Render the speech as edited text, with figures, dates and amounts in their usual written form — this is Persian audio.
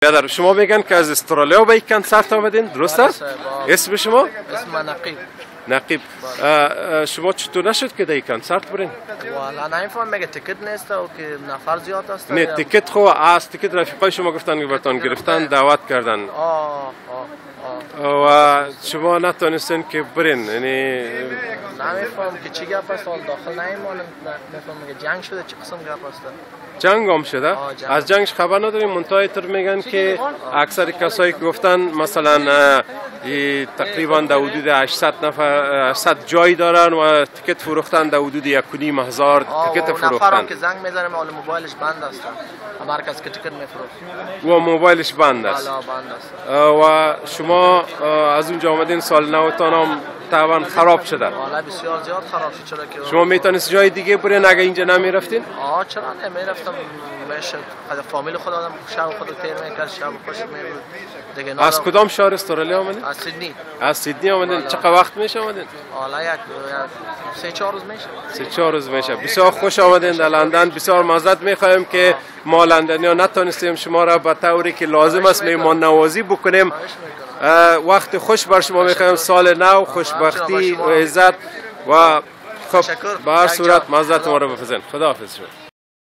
برادر شما میگن که از استرالیا به این کنسرت آمدین درست است؟ اسم شما؟ اسم نقیب. نقیب. شما چطور نشد که در این کنسرت برین؟ والا نمیفهم مگه تیکت نیست و که نفر زیاد است. نه تیکت خو از تیکت رفیقای شما گفتن که برتان گرفتن دعوت کردن. و شما نتونستین که برین یعنی نمیفهم که چی گپ است داخل نمیمونم نمیفهم مگه جنگ شده چه قسم گپ است. جنگ هم شده؟ از جنگش خبر نداریم منتهای تر میگن که اکثر کسایی که گفتن مثلا تقریبا در حدود 800 نفر 800 جای دارن و تیکت فروختن در حدود 1,500 تیکت فروختن. نفرم که زنگ میزنه مال موبایلش بند است. هر کس که تیکت میفروخت و موبایلش بند است. بند است. و شما از اونجا آمدین سال نوتان هم طبعا خراب شده. والا بسیار زیاد خراب شد چرا که شما میتونست جای دیگه برین اگه اینجا نمیرفتین؟ چرا نمیرفتم میشه فامیل خود آدم شب خود تیر میکرد شب خوش میبود دیگه. از کدام شهر استرالیا آمدین؟ از سیدنی. از سیدنی آمدین. چقدر وقت میشه آمدین؟ والا یک 3-4 روز میشه. 3-4 روز میشه. بسیار خوش آمدین در لندن. بسیار معذرت میخوایم که ما لندنیا نتونستیم شما را به طوری که لازم است مهمان نوازی بکنیم. وقت خوش بر شما میخوایم، سال نو، خوشبختی و عزت و خب به هر صورت معذرت ما را بپذیرید. خداحافظ شما.